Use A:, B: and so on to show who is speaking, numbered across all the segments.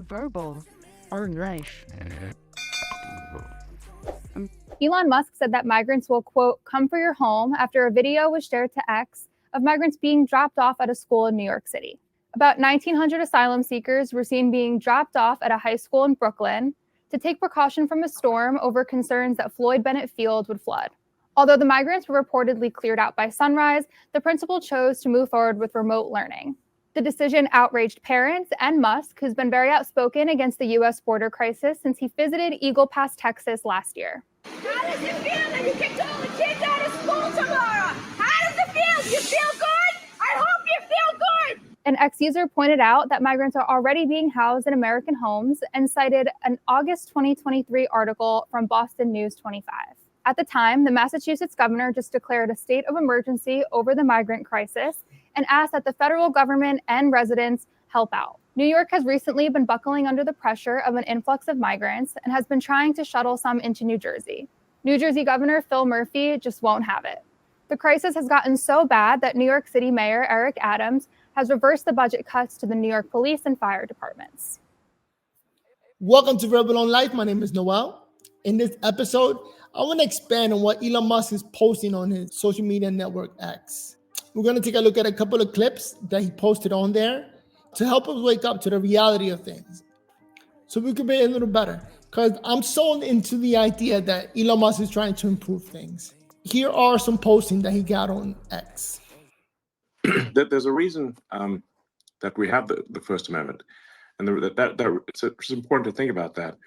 A: verbal or life.
B: Elon Musk said that migrants will, quote, come for your home after a video was shared to X of migrants being dropped off at a school in New York City. About 1,900 asylum seekers were seen being dropped off at a high school in Brooklyn to take precaution from a storm over concerns that Floyd Bennett Field would flood. Although the migrants were reportedly cleared out by sunrise, the principal chose to move forward with remote learning. The decision outraged parents and Musk, who's been very outspoken against the U.S. border crisis since he visited Eagle Pass, Texas last year.
C: How does it feel that you kicked all the kids out of school tomorrow? How does it feel? You feel good? I hope you feel good.
B: An X user pointed out that migrants are already being housed in American homes and cited an August 2023 article from Boston News 25. At the time, the Massachusetts governor just declared a state of emergency over the migrant crisis and asked that the federal government and residents help out. New York has recently been buckling under the pressure of an influx of migrants and has been trying to shuttle some into New Jersey. New Jersey Governor Phil Murphy just won't have it. The crisis has gotten so bad that New York City Mayor Eric Adams has reversed the budget cuts to the New York police and fire departments.
D: Welcome to Rebel on Life. My name is Noel. In this episode, I want to expand on what Elon Musk is posting on his social media network X. We're going to take a look at a couple of clips that he posted on there to help us wake up to the reality of things so we can be a little better. Because I'm sold into the idea that Elon Musk is trying to improve things. Here are some postings that he got on X.
E: There's a reason that we have the First Amendment, and it's important to think about that.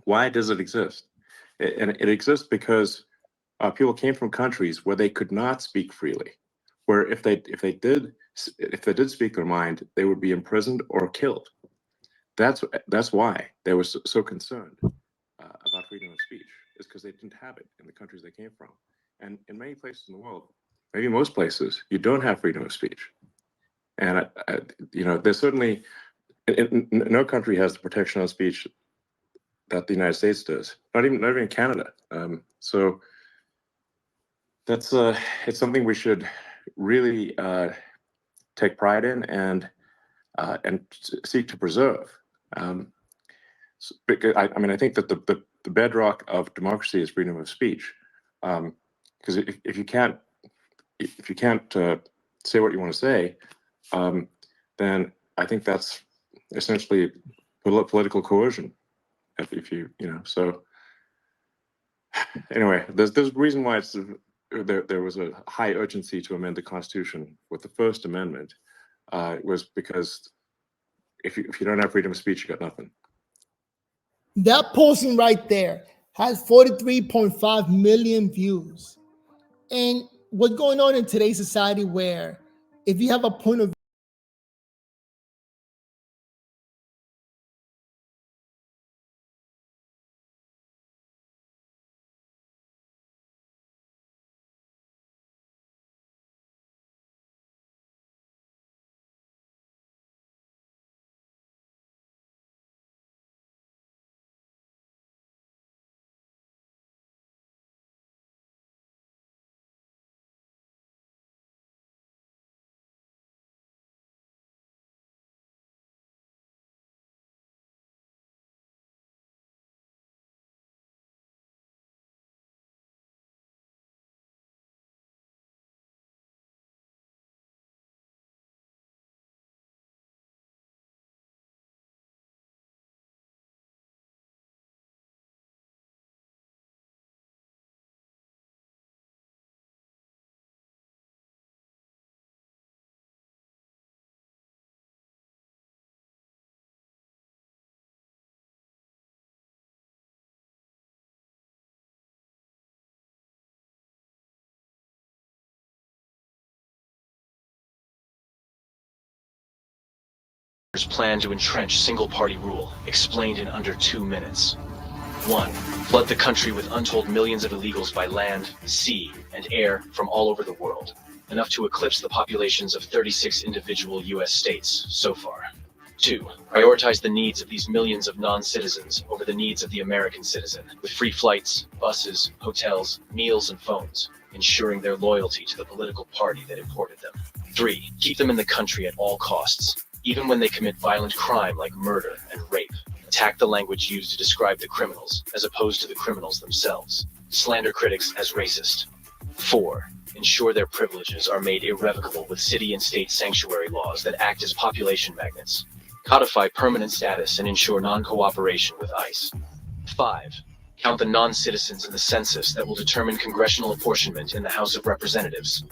E: Why does it exist? It exists because people came from countries where they could not speak freely, where if they did speak their mind, they would be imprisoned or killed. That's why they were so concerned about freedom of speech, is because they didn't have it in the countries they came from. And in many places in the world, maybe most places, you don't have freedom of speech. And there's certainly no country has the protection of speech that the United States does. Not even Canada. So that's it's something we should really take pride in and seek to preserve. Because I think that the bedrock of democracy is freedom of speech. Because if you can't say what you want to say, then I think that's essentially political coercion. So anyway, there's a reason why there was a high urgency to amend the Constitution with the First Amendment. Was because if you don't have freedom of speech, you got nothing.
D: That posting right there has 43.5 million views. And what's going on in today's society where if you have a point of
F: plan to entrench single-party rule, explained in under 2 minutes. 1. Flood the country with untold millions of illegals by land, sea, and air from all over the world, enough to eclipse the populations of 36 individual U.S. states so far. 2. Prioritize the needs of these millions of non-citizens over the needs of the American citizen, with free flights, buses, hotels, meals, and phones, ensuring their loyalty to the political party that imported them. 3. Keep them in the country at all costs, even when they commit violent crime like murder and rape. Attack the language used to describe the criminals, as opposed to the criminals themselves. Slander critics as racist. 4. Ensure their privileges are made irrevocable with city and state sanctuary laws that act as population magnets. Codify permanent status and ensure non-cooperation with ICE. 5. Count the non-citizens in the census that will determine congressional apportionment in the House of Representatives.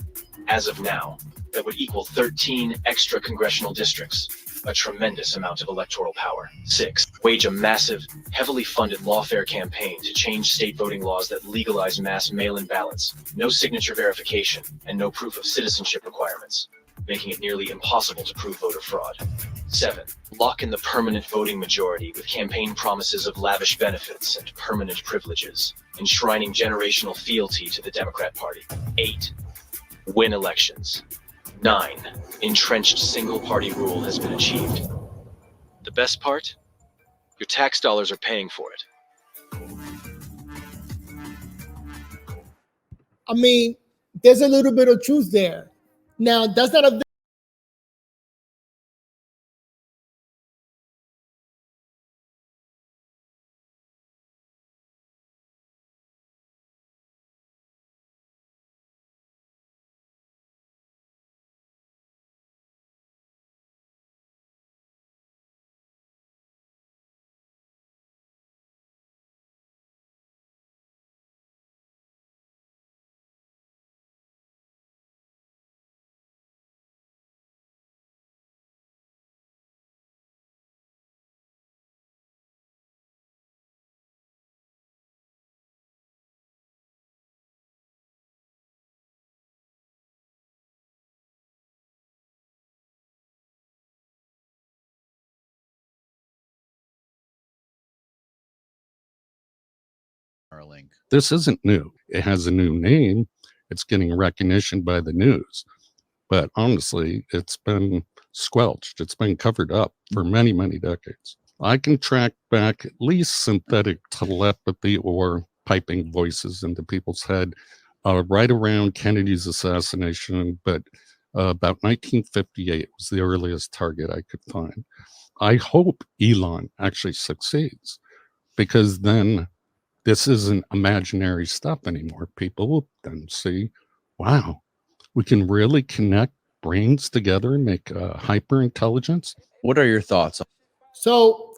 F: As of now, that would equal 13 extra congressional districts, a tremendous amount of electoral power. 6. Wage a massive, heavily funded lawfare campaign to change state voting laws that legalize mass mail-in ballots, no signature verification, and no proof of citizenship requirements, making it nearly impossible to prove voter fraud. 7. Lock in the permanent voting majority with campaign promises of lavish benefits and permanent privileges, enshrining generational fealty to the Democrat Party. 8. Win elections. 9. Entrenched single-party rule has been achieved. The best part? Your tax dollars are paying for it.
D: I mean, there's a little bit of truth there. Now, that's not a
G: This isn't new. It has a new name. It's getting recognition by the news. But honestly, it's been squelched. It's been covered up for many, many decades. I can track back at least synthetic telepathy or piping voices into people's head right around Kennedy's assassination, but about 1958 was the earliest target I could find. I hope Elon actually succeeds, because then this isn't imaginary stuff anymore. People will then see, wow, we can really connect brains together and make hyper intelligence.
H: What are your thoughts?
D: So,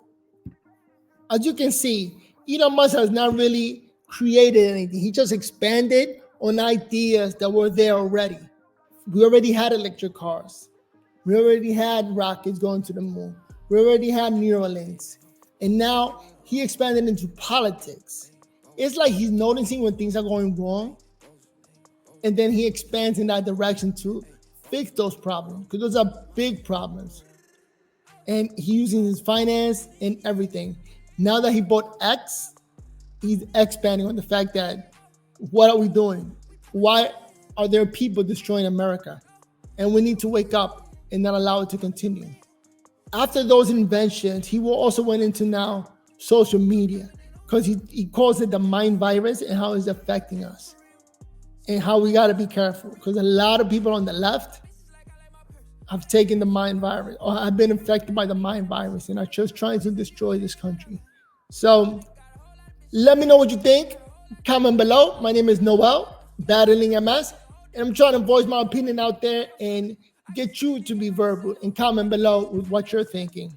D: as you can see, Elon Musk has not really created anything. He just expanded on ideas that were there already. We already had electric cars. We already had rockets going to the moon. We already had Neuralinks. And now he expanded into politics. It's like he's noticing when things are going wrong, and then he expands in that direction to fix those problems, because those are big problems. And he's using his finance and everything. Now that he bought X, he's expanding on the fact that, what are we doing? Why are there people destroying America? And we need to wake up and not allow it to continue. After those inventions, he will also went into now social media, because he calls it the mind virus and how it's affecting us and how we got to be careful, because a lot of people on the left have taken the mind virus or have been infected by the mind virus and are just trying to destroy this country. So let me know what you think. Comment below. My name is Noel, battling MS, and I'm trying to voice my opinion out there and get you to be verbal, and comment below with what you're thinking.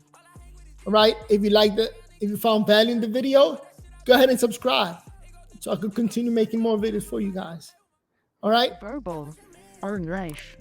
D: All right. If you found value in the video, go ahead and subscribe so I can continue making more videos for you guys. All right.
A: Verbal. Orange.